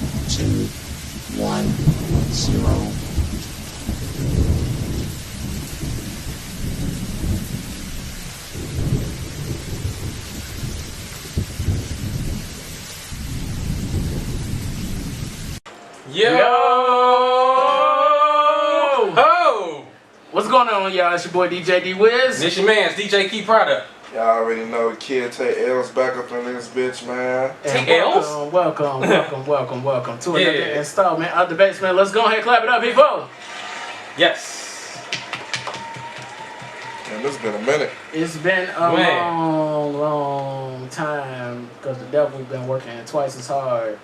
2, 1, 0. Yo! Ho! What's going on, y'all? It's your boy DJ D Wiz. This your man's DJ Key Product. Y'all already know the kid take L's back up in this bitch, man. Take And welcome to another installment of the basement. Let's go ahead and clap it up, people. Yes. Man, this been a minute. It's been a long time because the devil been working twice as hard.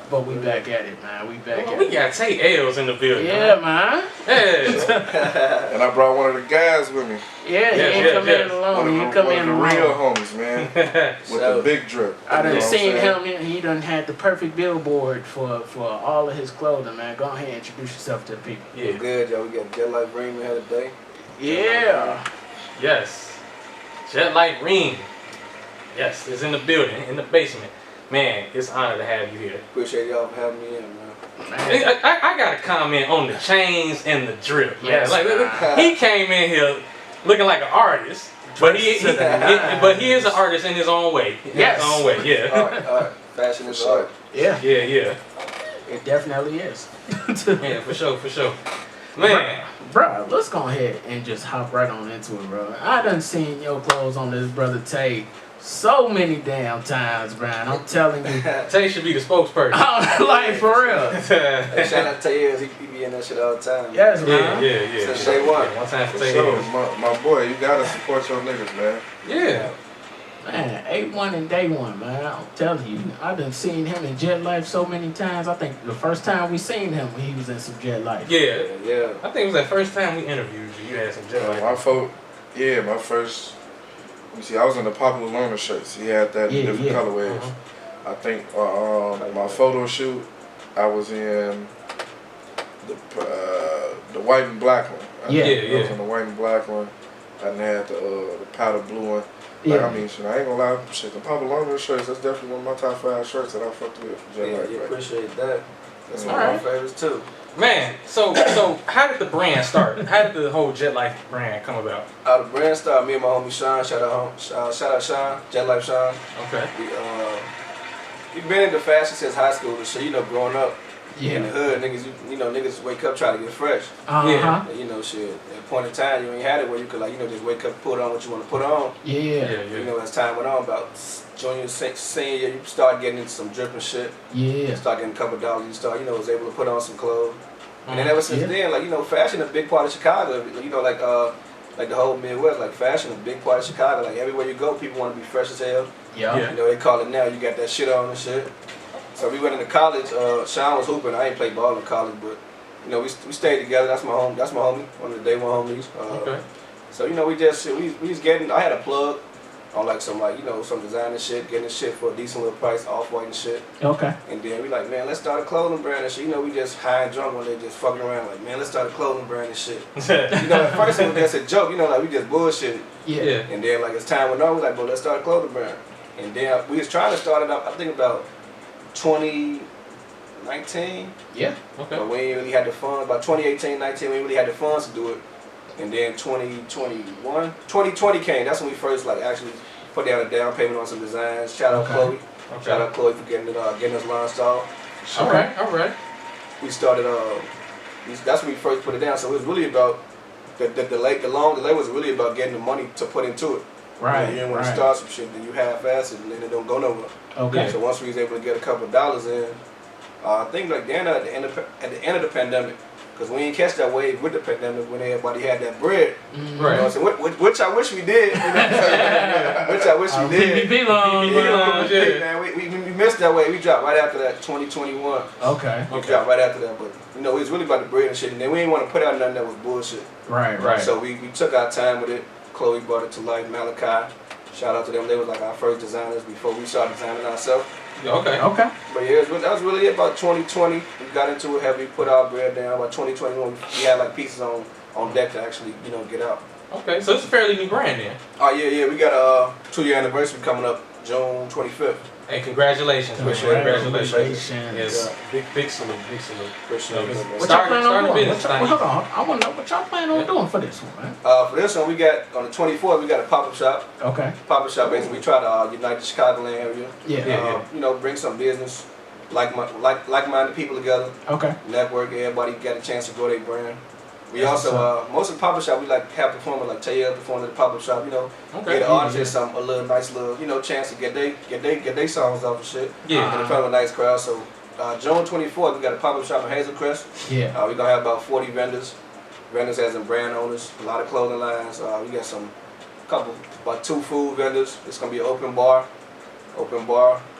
But we back at it, man. We back at it. We got Take L's in the building. Yeah, man. Yeah. And I brought one of the guys with me. Yeah, he ain't come in alone. One He of ain't the, come in alone. real homies, man. With the big drip. I done You know seen what I'm him. He done had the perfect billboard for all of his clothing, man. Go ahead and introduce yourself to the people. Yeah. Good, y'all. We got Jetlyfe Reem in here today. Yeah. Yes. Jetlyfe Reem. Yes, it's in the building, in the basement. Man, it's an honor to have you here. Appreciate y'all for having me in, man. I got to comment on the chains and the drip, man. Yes, Like, he came in here looking like an artist, but he is an artist in his own way. In Yes. his own way, yeah. Art. Fashion is art. Yeah. Yeah. It definitely is. Yeah, for sure. Man. Bro, let's go ahead and just hop right on into it, bro. I done seen your clothes on this brother Tay so many damn times, Brian. I'm telling you. Tay should be the spokesperson. Like, for real. Hey, shout out to Tay, he be in that shit all the time. Yes, man. Yeah. Since day one. One time for For Tay sure. Hills. My boy, you gotta support your niggas, man. Yeah. Man, 8-1 and day one, man. I'm telling you. I done seen him in Jetlyfe so many times. I think the first time we seen him, he was in some Jetlyfe. Yeah. I think it was that first time we interviewed you. You had some Jetlyfe. My first. You see, I was in the Popular Learner shirts. He had that in different colorways. I think my photo shoot, I was in the white and black one. I was in the white and black one. And they had the powder blue one. Like, I mean, shit, I ain't gonna lie, shit, the Popular Learner shirts, that's definitely one of my top 5 shirts that I fucked with. Yeah, appreciate that. That's one Alright. of my favorites too. Man, so how did the brand start? How did the whole Jetlyfe brand come about? The brand started, me and my homie Sean, shout out Sean, Jetlyfe Sean. Okay. We been into fashion since high school and shit, growing up. Yeah. In the hood, niggas wake up trying to get fresh. Yeah. And, shit, at a point in time, you ain't had it where you could, just wake up, put on what you want to put on. Yeah. As time went on, about junior, senior year, you start getting into some drip and shit. Yeah. Start getting a couple dollars, you start, was able to put on some clothes. And then ever since then, fashion a big part of Chicago. Like the whole Midwest, like fashion a big part of Chicago. Like everywhere you go, people want to be fresh as hell. Yeah. They call it now, you got that shit on and shit. So we went into college. Sean was hooping. I ain't played ball in college, but we stayed together. That's my homie, one of the day one homies. Okay. So we was getting. I had a plug on some designer shit, getting shit for a decent little price, off white and shit. Okay. And then we like, man, let's start a clothing brand and shit. We just high and drunk one day, just fucking around. Like, man, let's start a clothing brand and shit. At first it was just a joke. We just bullshit. Yeah. And then as time went on, we like, bro, let's start a clothing brand. And then we was trying to start it up. I think about 2019. Yeah. Okay. But we ain't really had the funds. By 2018, 19, we ain't really had the funds to do it. And then 2020 came. That's when we first actually put down a down payment on some designs. Shout out Chloe. Okay. Shout out Chloe for getting us launched off. All right. We started. That's when we first put it down. So it was really about the long delay was really about getting the money to put into it. Right. You didn't want to start some shit, then you half-ass it, and then it don't go nowhere. Okay. So once we was able to get a couple of dollars in, I think then at the end of the pandemic, because we didn't catch that wave with the pandemic when everybody had that bread. Right. Which I wish we did. Which I wish we did. PPP loans. Man, we missed that wave. We dropped right after that, 2021. Okay. We dropped right after that, but it was really about the bread and shit, and then we didn't want to put out nothing that was bullshit. Right. So we took our time with it. Chloe brought it to life. Malachi, shout out to them. They was like our first designers before we started designing ourselves. Okay. But yeah, that was really about 2020. We got into it heavy, put our bread down. By 2021, we had pieces on deck to actually get out. Okay, so it's a fairly new brand then. Oh yeah. We got a 2-year anniversary coming up June 25th. Hey, congratulations, man. Congratulations. Yes, big salute. Appreciate it. What y'all plan on Starting doing? business. Hold on, I want to know what y'all plan on doing for this one, man. For this one, we got on the 24th. We got a pop-up shop. Okay. Pop-up shop. Basically, we try to unite the Chicagoland area. Yeah. You know, bring some business, like-minded people together. Okay. Network. Everybody get a chance to grow their brand. We also most of the pop-up shop we like have performers like Taya performing at the pop-up shop. You know, get the artists a little nice little chance to get they songs off and shit. Yeah. And in front of a nice crowd. So June 24th we got a pop-up shop in Hazelcrest. Yeah. We're gonna have about 40 vendors as in brand owners, a lot of clothing lines. We got about 2 food vendors. It's gonna be an open bar.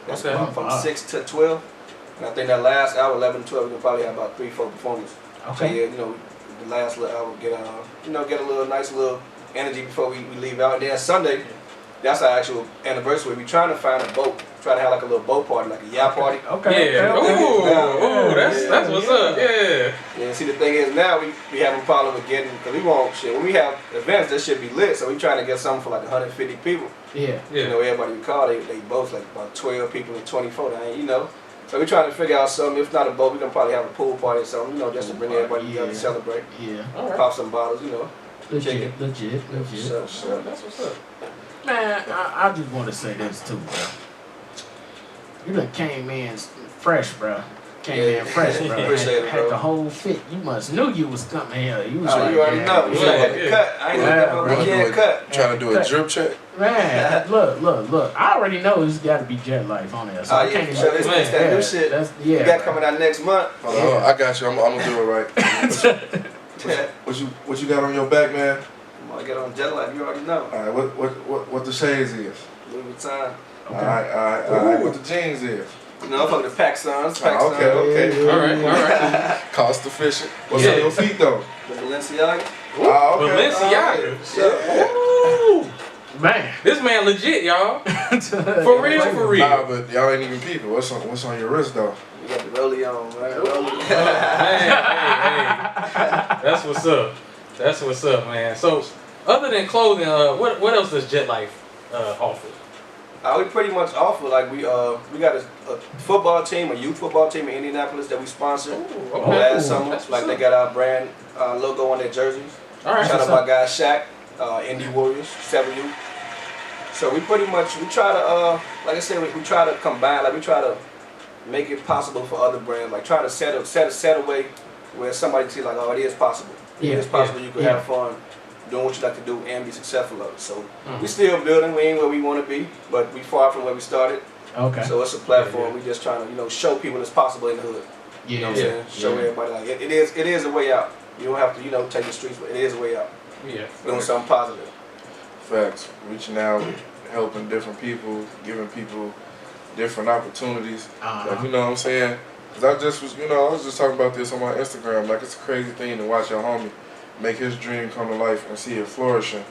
That's about from 6 to 12. And I think that last hour, 11 to 12, we can probably have about 3-4 performers. Okay. So yeah, you know, the last little hour get a little nice little energy before we leave out. And then Sunday, that's our actual anniversary. We trying to find a boat. Try to have like a little boat party, like a yacht party. Okay. Yeah. Ooh, that's what's up. Yeah. Yeah. See, the thing is now we having a problem with getting, because we want shit. When we have events, that shit be lit. So we trying to get something for like 150 people. Yeah. You know, everybody we call, they both like about 12 people and 24. You know. So we're trying to figure out something. If not a boat, we're gonna probably have a pool party or something. You know, just to bring everybody together to celebrate. Yeah. Pop some bottles. You know. Legit. So, That's what's up. Man, I just want to say this too, bro. You done came in fresh, bro. Bro. Appreciate it, bro. Had the whole fit. You must knew you was coming here. You was like, you already know. You Yeah. cut. I ain't never cut. Trying to do a drip check. Man, look. I already know it's got to be Jetlyfe on there. So I can't sure. It's that new shit. We got coming out next month. I got you. I'm gonna do it right. What you got on your back, man? I get on Jetlyfe. You already know. All right. What the shades is? Louis Vuitton. All right. What the jeans is? You know, I'm fucking the Paxons. Okay. All right. Cost efficient. What's on your feet though? The Balenciaga. Balenciaga. Ooh, man. This man legit, y'all. For real. Nah, but y'all ain't even people. What's on your wrist though? You got the rollie on, right? Hey. That's what's up, man. So, other than clothing, what else does Jetlyfe offer? We pretty much offer, like, we got a football team, a youth football team in Indianapolis that we sponsored last summer. Like, they got our brand logo on their jerseys. All right. Shout out my guy Shaq, Indy Warriors, 7U. So we pretty much, we try to, like I said, we try to combine, like we try to make it possible for other brands, like try to set a way where somebody can see like, oh, it is possible. It is possible you can have fun doing what you like to do and be successful of it. So we still building, we ain't where we want to be, but we far from where we started. Okay. So it's a platform, we just trying to, show people it's possible in the hood. You know what I'm saying? Show everybody like, it is a way out. You don't have to, take the streets, but it is a way out. Yeah. Doing something positive. Facts. Reaching out, helping different people, giving people different opportunities. Like, you know what I'm saying? Because I was just talking about this on my Instagram. Like, it's a crazy thing to watch your homie make his dream come to life and see it flourishing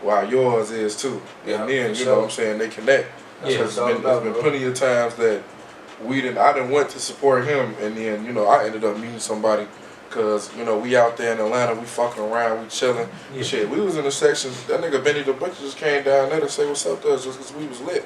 while yours is too. And then, you know what I'm saying, they connect. There's been plenty of times that I done went to support him, and then, I ended up meeting somebody because, we out there in Atlanta, we fucking around, we chilling. Shit, we was in the section, that nigga Benny the Butcher just came down there to say what's up to us just because we was lit.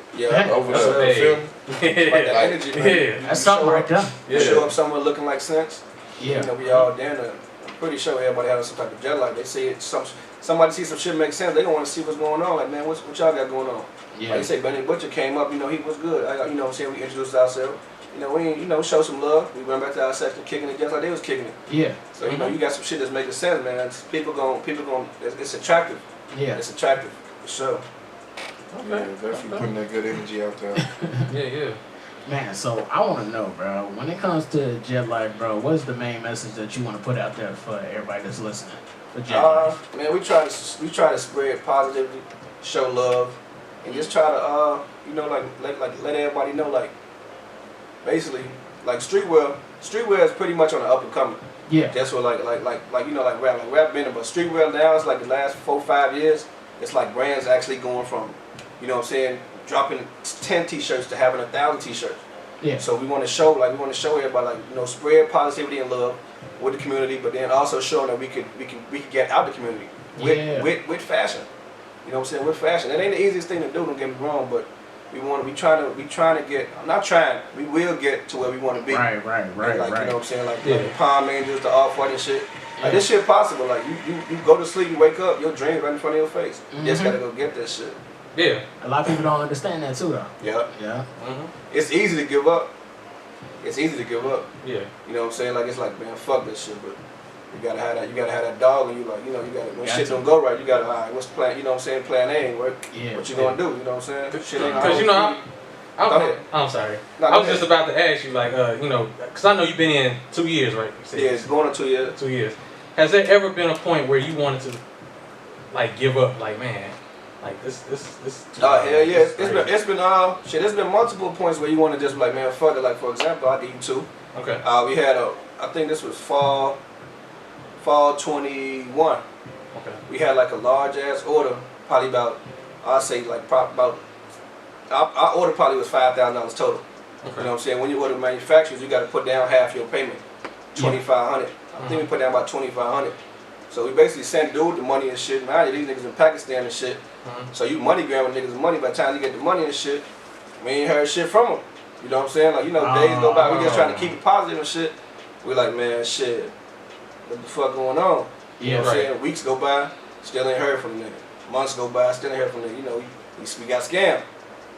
Over there, you feel me? Like the energy, man. That's something right there. You show up somewhere looking like sense. Yeah. We all down there. I'm pretty sure everybody has some type of Jetlyfe. They see it, somebody see some shit make sense, they don't want to see what's going on. Like, man, what y'all got going on? Yeah. Like you say, Benny Butcher came up, he was good. You know what I'm saying? We introduced ourselves. We show some love. We went back to our section kicking it just like they was kicking it. Yeah. So, you got some shit that's making sense, man. People going, it's attractive. Yeah. It's attractive, for sure. Yeah, definitely putting that good energy out there. Yeah. Man, so I want to know, bro, when it comes to Jetlyfe, bro, what's the main message that you want to put out there for everybody that's listening for Jetlyfe? Man, we try to spread positivity, show love, and just try to let everybody know, like, basically, like streetwear is pretty much on the up and coming. Yeah. That's what like rap been, but streetwear now is like the last 4-5 years, it's like brands actually going from, dropping 10 t-shirts to having 1,000 t-shirts. Yeah. So we want to show everybody, like, spread positivity and love with the community, but then also showing that we can get out the community with fashion. You know what I'm saying? With fashion. That ain't the easiest thing to do, don't get me wrong, but We trying to get. I'm not trying. We will get to where we want to be. Right. Like, you know what I'm saying? Like the Yeah. Palm Angels, the Off-White and shit. Like this shit possible. Like you go to sleep, you wake up, your dreams right in front of your face. You just gotta go get that shit. Yeah. A lot of people don't understand that too, though. Yeah. Yeah. It's easy to give up. It's easy to give up. Yeah. You know what I'm saying? Like it's like, man, fuck this shit, but you gotta have that. You gotta have that dog, and you like, you know, you gotta when shit don't go right, you gotta, all right, what's the plan? You know what I'm saying? Plan A ain't work. Yeah. What you gonna do? You know what I'm saying? Shit ain't Because you know, Go ahead. I'm sorry. No, I was just about to ask you, like, you know, because I know you've been in 2 years, right? You said yeah, it's going on 2 years. 2 years. Has there ever been a point where you wanted to, like, give up? Like, man, like this. Hell yeah, it's been shit. There's been multiple points where you want to just be like, man, fuck it. Like for example, I'll give you two. Okay. We had I think this was fall 21. Okay. We had like a large ass order, probably about, I'd say like about, our order probably was $5,000 total. Okay. You know what I'm saying? When you order manufacturers, you got to put down half your payment, $2,500. I think we put down about $2,500. So we basically sent dude the money and shit. Man, these niggas in Pakistan and shit. So you money grabbing niggas money. By the time you get the money and shit, we ain't heard shit from them. You know what I'm saying? Like, you know, days go by, we just trying to keep it positive and shit. We like, man, shit, what the fuck going on? You know what I'm saying? Weeks go by, still ain't heard from the nigga. Months go by, still ain't heard from the nigga. You know, we got scammed.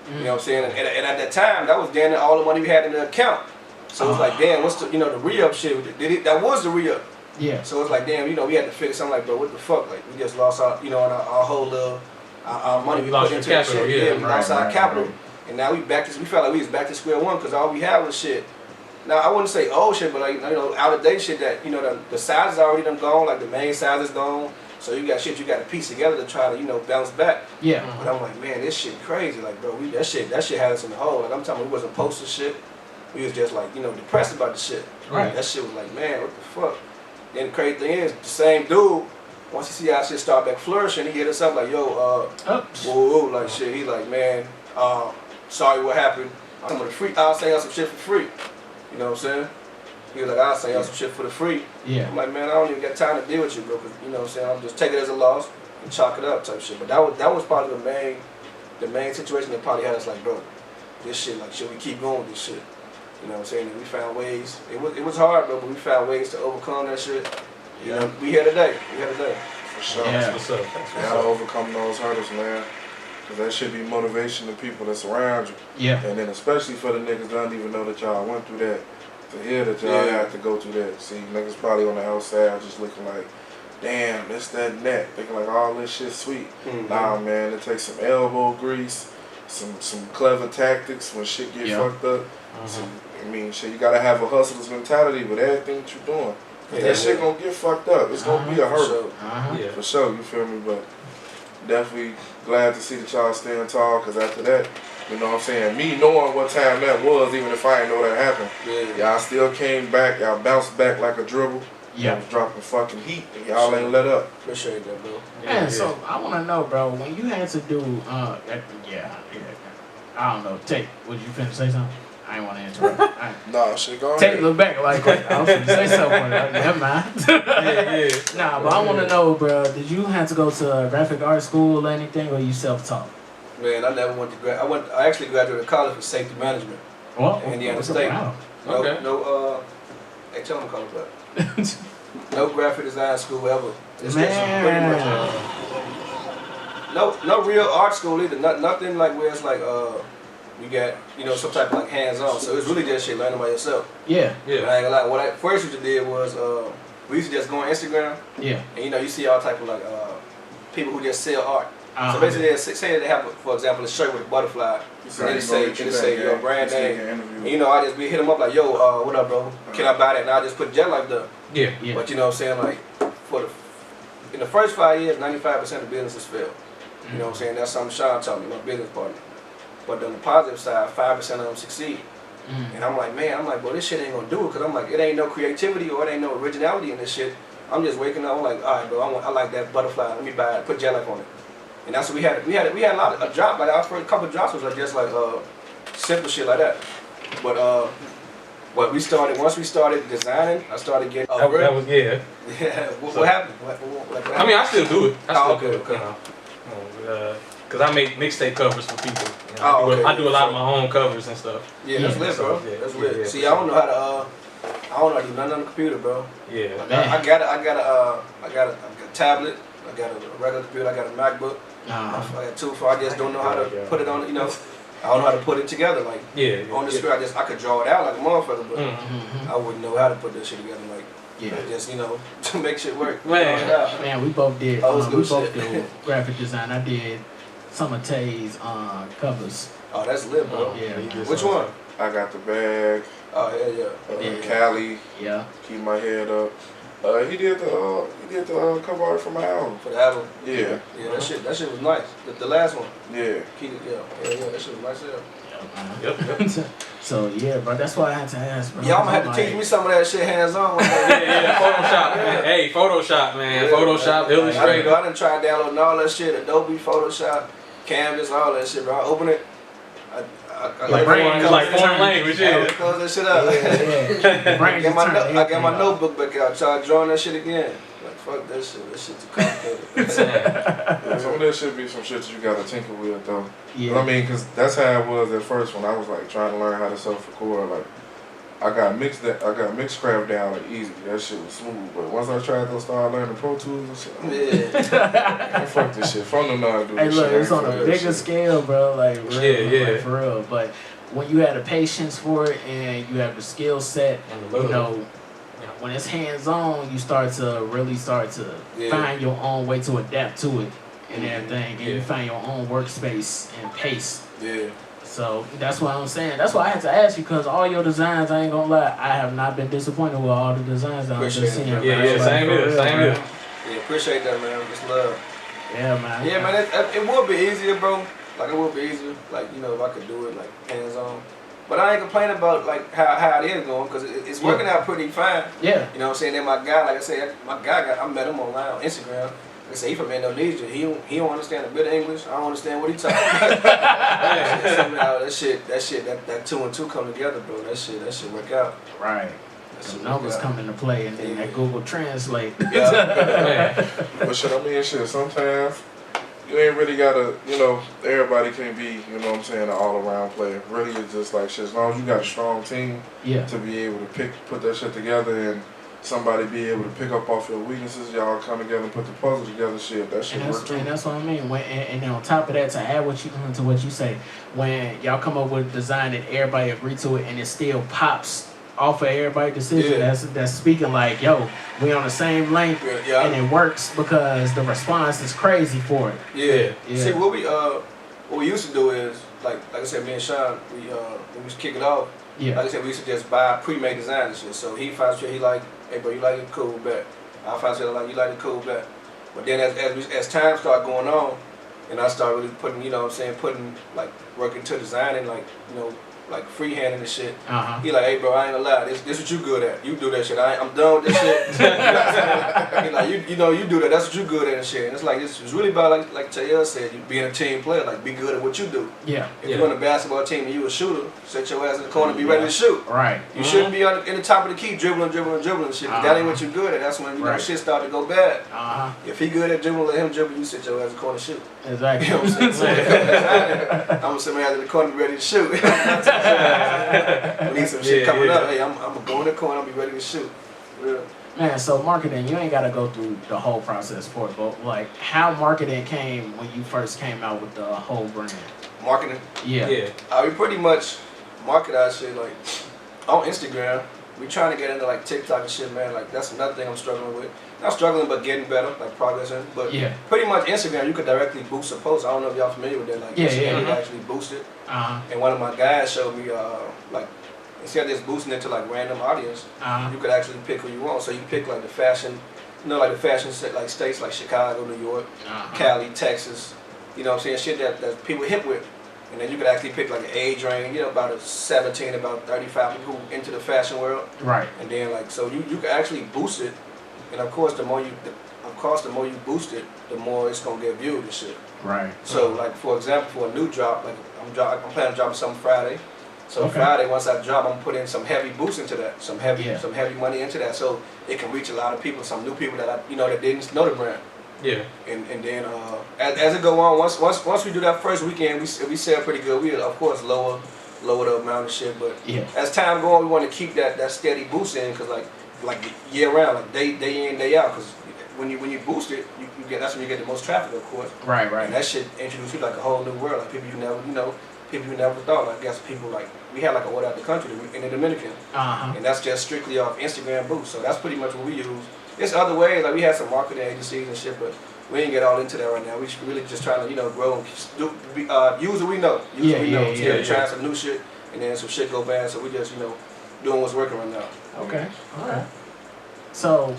You know what I'm saying? And at that time, that was damn near all the money we had in the account. So it's like, damn, what's the, you know, the re-up shit? That was the re-up. Yeah. So it's like, damn, you know, we had to figure something like, bro, what the fuck? Like, we just lost our, you know, our whole little, our money we lost put into capital, the shit. yeah, We lost our capital. And now we felt like we was back to square one because all we had was shit. Now, I wouldn't say old shit, but like, you know, out of date shit that, you know, the size is already done gone, like the main size is gone. So you got shit you got to piece together to try to, you know, bounce back. Yeah. But I'm like, man, this shit crazy. Like, bro, that shit had us in the hole. Like, I'm telling you, we wasn't posting shit. We was just like, you know, depressed about the shit. Right. That shit was like, man, what the fuck? Then the crazy thing is, the same dude, once he see our shit start back flourishing, he hit us up like, yo, whoa, like shit. He like, man, sorry what happened. I'm gonna I'll send y'all some shit for free. You know what I'm saying? He was like, I'll send y'all some shit for the free. Yeah. I'm like, man, I don't even got time to deal with you, bro. 'Cause, you know what I'm saying? I'm just take it as a loss and chalk it up type shit. But that was probably the main situation that probably had us like, bro, this shit, like, should we keep going with this shit? You know what I'm saying? And we found ways. It was hard, bro, but we found ways to overcome that shit. You know, we here today. For sure. Yeah. That's what's up. You gotta overcome those hurdles, man. Cause that should be motivation to people that's around you. Yeah. And then especially for the niggas that don't even know that y'all went through that. To hear that y'all had to go through that. See, niggas probably on the outside just looking like, damn, this, that, and that. Thinking like all this shit sweet. Nah, man, it takes some elbow grease, some clever tactics when shit get fucked up. I mean, shit, you gotta have a hustler's mentality with everything that you're doing. That shit gonna get fucked up. It's gonna be a hurdle. Yeah. For sure, you feel me? But definitely glad to see that y'all staying tall, because after that, you know what I'm saying, me knowing what time that was, even if I didn't know that happened, y'all still came back, y'all bounced back like a dribble. Yeah. Was dropping fucking heat, and y'all ain't let up. Appreciate that, bro. Man, so I want to know, bro, when you had to do, I don't know, Tate, would you finna say something? I ain't want to interrupt. Nah, shit, go Tate ahead. look back like I was finna say something. Never mind. Nah, but I want to know, bro, did you have to go to a graphic art school or anything, or you self-taught? Man, I never went to I actually graduated college for safety management. Well, in Indiana State. Wow. Hey, tell them college that. No graphic design school ever. It's just Man. pretty much no real art school either. Nothing like where it's like you got, you know, some type of like hands-on. So it's really just shit learning by yourself. Yeah. But I ain't gonna lie. First what you did was we used to just go on Instagram. Yeah. And you know, you see all type of like people who just sell art. So basically, they say they have, for example, a shirt with a butterfly, and it say your brand name. And, you know, we hit them up like, yo, what up, bro? Can I buy that? And I just put Jetlyfe there. Yeah. But you know what I'm saying, like, in the first 5 years, 95% of businesses fail. You know what I'm saying? That's something Sean told me, my business partner. But on the positive side, 5% of them succeed. And I'm like, bro, this shit ain't gonna do it, because I'm like, it ain't no creativity or it ain't no originality in this shit. I'm just waking up, I'm like, all right, bro, I like that butterfly. Let me buy it, put Jetlyfe on it. And that's what we had. We had a lot of drop. Like our first couple of drops was like just like simple shit like that. But once we started designing, I started getting. That was Yeah. What happened? I mean, I still do it. I still okay. do it. Because Cause I make mixtape covers for people. You know, Oh, I do a lot of my own covers and stuff. Yeah, that's lit, bro. Yeah, That's lit. yeah, See, I don't know how to I don't know how to do nothing on the computer, bro. Yeah. I got a tablet. I got a regular computer. I got a MacBook. I got two. So I just don't know how to put it on. You know, I don't know how to put it together. Like on the screen, I could draw it out like a motherfucker, but I wouldn't know how to put that shit together. Like just to make shit work. Man, we both did. We both did graphic design. I did some of Tay's covers. Oh, that's lit, bro. Yeah. Which one? I got the bag. Oh yeah. Cali. Yeah. Keep my head up. He did the cover art for my album. For the album. Yeah. Yeah, that shit was nice. The last one. Yeah. That shit was nice. Yep. So yeah, bro, that's why I had to ask, bro. Y'all gonna have to teach me some of that shit hands on. Photoshop, man. Hey, Photoshop, man. Photoshop, Illustrator. I done tried downloading all that shit, Adobe, Photoshop, Canvas, all that shit, bro. I open it. Like foreign language, yeah. Close that shit up. I get my notebook back out, try drawing that shit again. Like, fuck that shit. That shit too complicated. Some of that shit be some shit that you gotta tinker with, though. Yeah. I mean, cause that's how it was at first when I was like trying to learn how to self-record. Like, I got Mixcraft down like easy. That shit was smooth. But once I tried to start learning Pro Tools and shit, man, fuck this shit. Phone don't know how to do this shit. Hey, look, it's on a bigger scale, bro. Like, real, like, for real. But when you have the patience for it and you have the skill set, you know, when it's hands-on, you really start to find your own way to adapt to it and everything, and you find your own workspace and pace. Yeah. So that's what I'm saying. That's why I had to ask you, because all your designs, I ain't gonna lie, I have not been disappointed with all the designs that I've just seen. Yeah, same here. Yeah, appreciate that, man. Just love. Yeah, man. Yeah, man. It would be easier, bro. Like, it would be easier. Like, you know, if I could do it like hands-on. But I ain't complaining about like how it is going, because it's working out pretty fine. Yeah. You know what I'm saying? Then my guy, like I said, I met him online on Instagram. Like I say, he from Indonesia. He don't understand a bit of English. I don't understand what he talking about. Somehow that 2 and 2 come together, bro. That shit work out. Right. The numbers come into play, and then that Google Translate. Yeah. But shit, I mean, shit, sometimes you ain't really gotta, you know, everybody can be, you know what I'm saying, an all-around player. Really, it's just like shit, as long as you got a strong team to be able to put that shit together, and somebody be able to pick up off your weaknesses, y'all come together and put the puzzle together, shit, that shit works too. And that's what I mean. And then on top of that, to add to what you say, when y'all come up with a design that everybody agree to it, and it still pops off of everybody's decision, that's speaking like, yo, we on the same length, and it works because the response is crazy for it. Yeah. See, what we used to do is, like I said, me and Sean, we used to kick it off. Like I said, we used to just buy pre-made designs and shit. So he finds shit he like, hey bro, you like it, cool, bet. I find shit like, you like it, cool, bet. But then as time started going on, and I started really putting, you know what I'm saying, like working to designing, like, you know, like freehanding and shit. He like, hey bro, I ain't gonna lie, this what you good at. You do that shit. I'm done with this shit. He like, you know, you do that. That's what you good at and shit. And it's like, it's really about like Taylor said, you being a team player, like be good at what you do. If you're on a basketball team and you a shooter, set your ass in the corner and be ready to shoot. Right. You shouldn't be in the top of the key dribbling and shit. That ain't what you good at. That's when you know shit start to go bad. If he good at dribbling, let him dribble. You sit your ass in the corner and shoot. Exactly. You know what I'm saying? I'm gonna sit my ass in the corner and be ready to shoot. We need some shit coming up. Hey, I'm gonna go in the corner. I'll be ready to shoot. Real. Man, so marketing, you ain't gotta go through the whole process for it, but like how marketing came when you first came out with the whole brand. Marketing. Yeah. We pretty much market our shit like on Instagram. We trying to get into like TikTok and shit, man. Like that's another thing I'm struggling with. Not struggling, but getting better, like progressing. But pretty much Instagram, you could directly boost a post. I don't know if y'all familiar with that. Like Instagram, you can actually boost it. And one of my guys showed me like instead of just boosting it to like random audience, you could actually pick who you want. So you pick like the fashion, you know, like the fashion like states like Chicago, New York, Cali, Texas. You know what I'm saying? Shit that people hip with. And then you could actually pick like an age range, you know, about a 17, about 35 people who into the fashion world. Right. And then like, so you could actually boost it. And of course, the more you boost it, the more it's gonna get viewed and shit. Right. So like for example, for a new drop, like I'm planning on dropping something Friday. So Friday, once I drop, I'm gonna put in some heavy boost into that, some heavy money into that, so it can reach a lot of people, some new people that that didn't know the brand. Yeah. And then as it go on, once we do that first weekend, we sell pretty good. We of course lower the amount of shit, but as time go on, we want to keep that steady boost in, cause like year round, like day in day out, cause when you boost it, you get, that's when you get the most traffic, of course. Right. And that shit introduced you like a whole new world, like people you never thought. Like, I guess people like we had like a order out the country in the Dominican, and that's just strictly off Instagram boost. So that's pretty much what we use. There's other ways, like we had some marketing agencies and shit, but we ain't get all into that right now. We really just trying to grow and use what we know. Instead of trying some new shit and then some shit go bad. So we just doing what's working right now. Okay. All right. So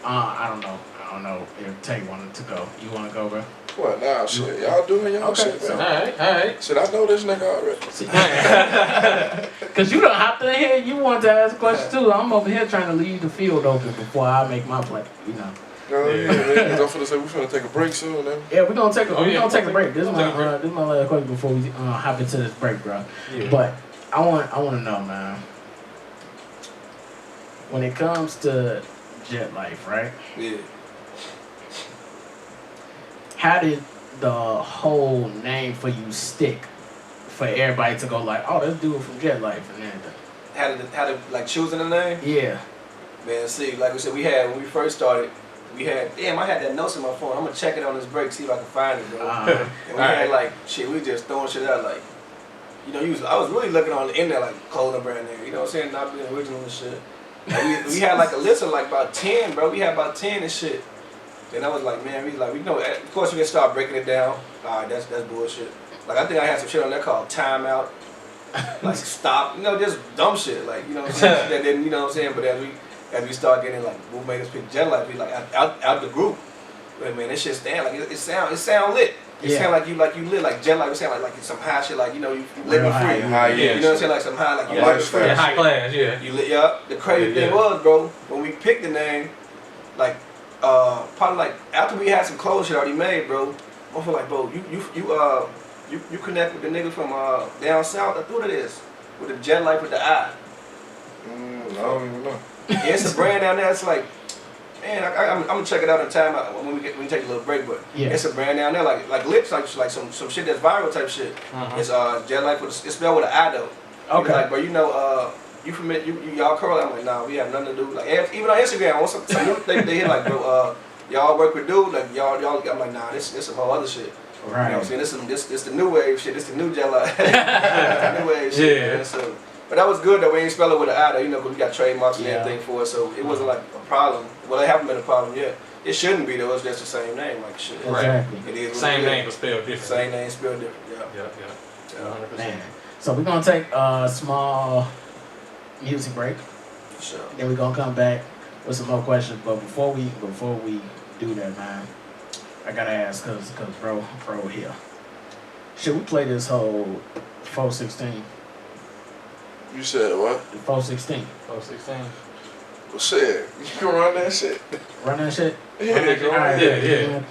I don't know if Tay wanted to go. You want to go, bro? What now? Shit, y'all doing y'all shit, man. All right. Shit, I know this nigga already. Cause you don't hop in here. You want to ask questions too. I'm over here trying to leave the field open before I make my play. No, man. I'm finna say we finna take a break soon, man. Yeah, we're gonna take a break. This is my last question before we hop into this break, bro. Yeah. But I want to know, man. When it comes to Jetlyfe, right? Yeah. How did the whole name for you stick? For everybody to go like, oh, let's do it from Jetlyfe and everything. How to like choosing the name? Yeah. Man, see, like we said, when we first started, I had that notes in my phone. I'm gonna check it on this break, see if I can find it, bro. And we had like shit, we just throwing shit out like, I was really looking on the internet like clothing brand name, you know what I'm saying? Not being original and shit. Like, we had like a list of like about 10, bro. We had about 10 and shit. Then I was like, man, of course you can start breaking it down. All right, that's bullshit. Like I think I had some shit on there called timeout, like stop, just dumb shit, like what I'm saying. That didn't, what I'm saying. But as we start getting like, what made us pick Jetlyfe, we like out the group. But man, this shit stand like it sound lit. It sound like you lit, like Jetlyfe. It sound like some high shit, like you living free. High, yeah. You know what I'm saying, like some high, like you living free. High class, yeah. You lit, yeah. The crazy thing was, bro, when we picked the name, like probably like after we had some clothes shit already made, bro. I feel like, bro, you connect with the nigga from down south. I thought it is with the Jetlyfe with the I. I don't even know. Yeah, it's a brand down there. It's like, man, I'm gonna check it out in time when we take a little break. But it's a brand down there, like lips, like some shit that's viral type shit. It's Jetlyfe it's spelled with an I though. Okay. Like, bro, you familiar? Y'all curl? I'm like, nah, we have nothing to do. Like, even on Instagram, some they hit like, bro, y'all work with dude, like y'all. I'm like, nah, this some whole other shit. Right. You know what I'm saying? This the new wave shit. This the new Jetlyfe. The new wave shit. Yeah. Man. So, but that was good that we ain't spell it with an I though, because we got trademarks and everything for it, so it wasn't like a problem. Well, it haven't been a problem yet. It shouldn't be though. It's just the same name, like shit. Exactly. It is same name but spelled different. Same name spelled different. Yeah. 100%. Man. So we're gonna take a small music break. Sure. Then we're gonna come back with some more questions. But before we do that, man, I gotta ask, cause bro here. Should we play this whole 416? You said what? 416. 416. Well, shit, you can run that shit. Run that shit? Yeah, Alright, yeah.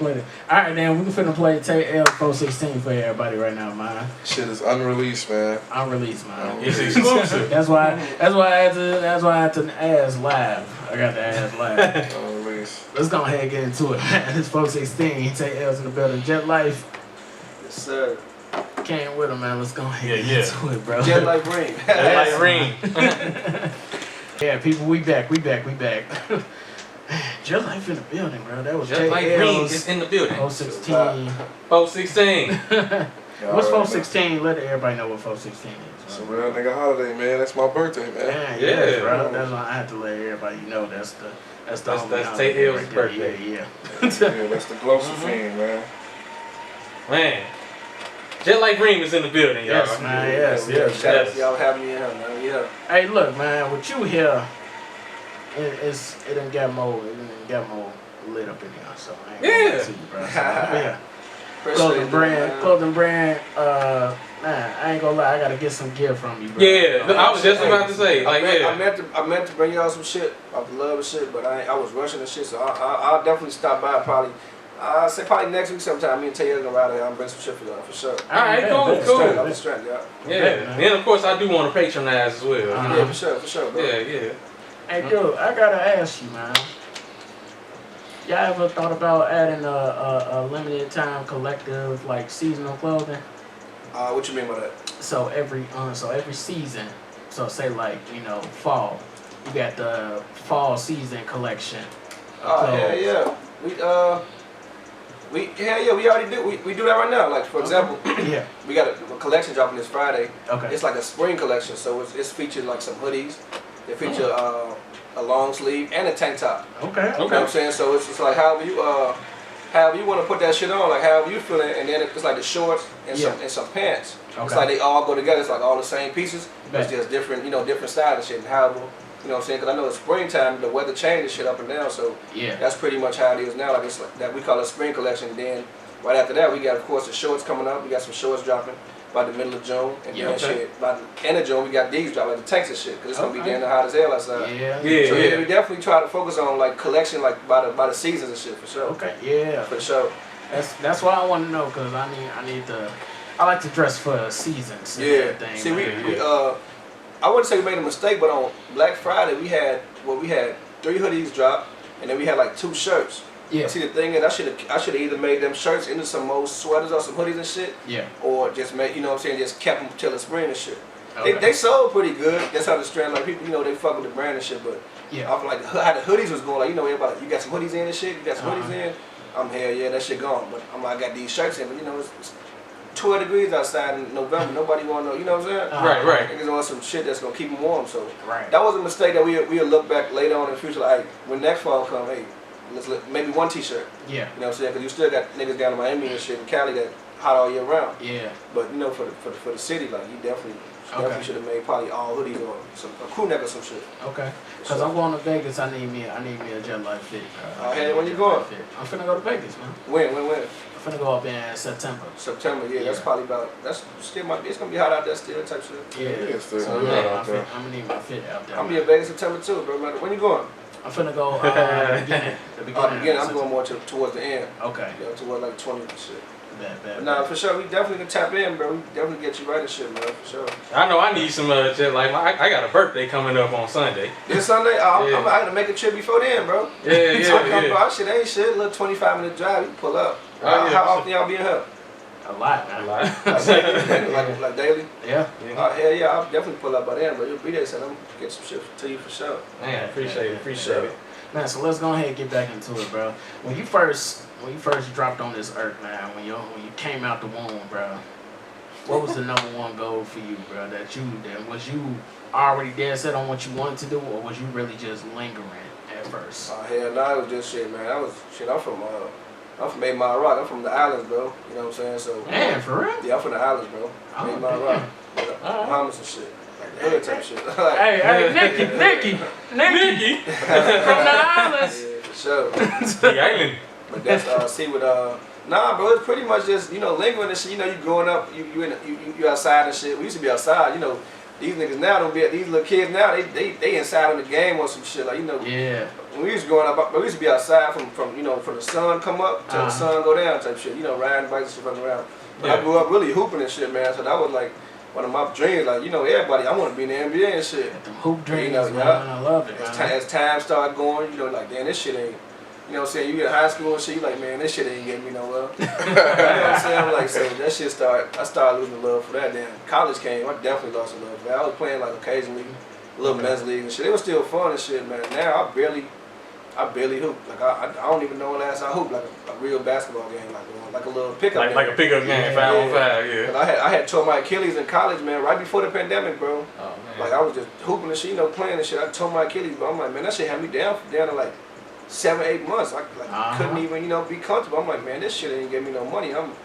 Alright, then we finna play Tay L 416 for everybody right now, man. Shit is unreleased, man. Unreleased, man. It's exclusive. That's why I had to ask live. I got to ask live. Unreleased. Let's go ahead and get into it, man. It's 416. Tay L's in the building. Jetlyfe. Yes, sir. Came with him, man. Let's go ahead and get into it, bro. Jetlyfe Reem. Jetlyfe Reem. Yeah, people, we back. Jetlyfe in the building, bro. That was Jetlyfe Reem is in the building. 416. 416. What's 416? Let everybody know what 416 is. It's a real nigga holiday, man. That's my birthday, man. Yeah, bro. That's why I had to let everybody know. That's Tay L's birthday. Yeah. Yeah, that's the Glossophiend, man. Man. Jetlyfe Reem is in the building, y'all. Yes, man. Yes. Shout out to y'all having me in here, man. Yeah. Hey, look, man. With you here, it done got more lit up in here. So I ain't gonna lie to you, bro. So, yeah. Clothing brand. Man, I ain't gonna lie. I gotta get some gear from you, bro. Yeah, I was just about to say, like, I meant to bring y'all some shit. I love the shit, but I was rushing the shit, so I'll definitely stop by probably. I'll say probably next week sometime. Me and Tay gonna ride here. I'll bring some shit for y'all for sure. All right, cool. I'm strength, y'all. Yeah, and of course I do want to patronize as well. Yeah, for sure, bro. Yeah. Hey, dude, I gotta ask you, man. Y'all ever thought about adding a limited time collective like seasonal clothing? What you mean by that? So every season, so say like fall, you got the fall season collection. Oh yeah. We already do. We do that right now. Like for example, yeah, we got a collection dropping this Friday. Okay. It's like a spring collection, so it's featured like some hoodies. They feature a long sleeve and a tank top. Okay. You know what I'm saying? So it's like however you want to put that shit on, like however you feeling, and then it's like the shorts and some pants. Okay. It's like they all go together. It's like all the same pieces. Bet. It's just different, different styles and shit. And however, you know what I'm saying? Because I know it's springtime, the weather changes shit up and down. So that's pretty much how it is now. Like it's like that we call it spring collection. Then right after that, we got of course the shorts coming up. We got some shorts dropping by the middle of June, and then shit by the end of June we got these dropping, like the Texas shit, because it's gonna be damn hot as hell outside. So we definitely try to focus on like collection, like by the seasons and shit for sure. Okay. Yeah. For sure. That's why I want to know, because I like to dress for seasons. And everything. See, I wouldn't say we made a mistake, but on Black Friday we had 3 hoodies drop, and then we had like 2 shirts. Yeah. See, the thing is, I should have either made them shirts into some more sweaters or some hoodies and shit. Yeah. Or just made, just kept them till the spring and shit. Okay. They sold pretty good. That's how the strand, like people, they fuck with the brand and shit. But I feel like how the hoodies was going, like everybody, like, you got some hoodies in and shit. You got some hoodies in. I'm hell yeah, that shit gone. But I got these shirts in, but it's 12 degrees outside in November. Nobody want to know, you know what I'm saying? Right. Niggas want some shit that's gonna keep them warm. So right. That was a mistake that we'll look back later on in the future. Like, hey, when next fall come, hey, maybe 1 t-shirt. Yeah. You know what I'm saying? Because you still got niggas down in Miami and shit, and Cali that hot all year round. Yeah. But for the city, like you definitely should have made probably all hoodies or a crew neck or some shit. Okay. Because I'm going to Vegas. I need me a Jetlyfe fit. Hey, when you going? I'm finna go to Vegas, man. When? I'm finna go up in September. Yeah. That's probably it's gonna be hot out there still type shit. Yeah. So I'm gonna need my fit out there. I'm gonna be in Vegas September too, bro. When you going? I'm finna go the beginning. I'm going more towards the end. Okay. Towards like 20 and shit. Bad. Nah, for sure, we definitely can tap in, bro. We definitely get you right and shit, man, for sure. I know I need some Jetlyfe. I got a birthday coming up on Sunday. This Sunday? I'm gonna make a trip before then, bro. Yeah. Shit ain't shit. A little 25-minute drive, you can pull up. How often y'all be in here? A lot, man. like daily? Yeah. Hell yeah, I'll definitely pull up by then, bro. You'll be there, so I'm gonna get some shit to you for sure. Man, appreciate it. Man, so let's go ahead and get back into it, bro. When you first dropped on this earth, man, when you came out the womb, bro, what was the #1 goal for you, bro? Was you already dead set on what you wanted to do, or was you really just lingering at first? Hell no, it was just shit, man. I'm from 8 Mile Rock. I'm from the islands, bro. You know what I'm saying? So man, for real? Yeah, I'm from the islands, bro. 8 Mile Rock. Bahamas and shit. Like the hood type shit. Hey, Nicky. From the islands. Yeah, for sure. The island. But that's nah, bro. It's pretty much just lingering and shit. You growing up, you outside and shit. We used to be outside. These niggas now don't be. These little kids now they inside on the game or some shit like Yeah. When we used growing up, we used to be outside from the sun come up till the sun go down type shit. Riding bikes and shit running around. But I grew up really hooping and shit, man. So that was like one of my dreams. Like everybody, I want to be in the NBA and shit. The hoop dreams, man. I love it. As time started going, like damn, this shit ain't. You know what I'm saying? You get high school and shit, you like, man, this shit ain't getting me nowhere. You know what I'm saying? I'm like, so that shit I started losing love for that. Then college came, I definitely lost the love for that. I was playing like occasionally, a little men's league and shit. It was still fun and shit, man. Now I barely hoop. Like I don't even know when last I hooped like a real basketball game, like a little pickup game. Like a pickup game, 5-on-5, yeah. I had tore my Achilles in college, man, right before the pandemic, bro. Oh, man. Like I was just hooping and shit, playing and shit. I tore my Achilles, but I'm like, man, that shit had me down to like 7-8 months. I couldn't even, be comfortable. I'm like, man, this shit ain't give me no money. I'm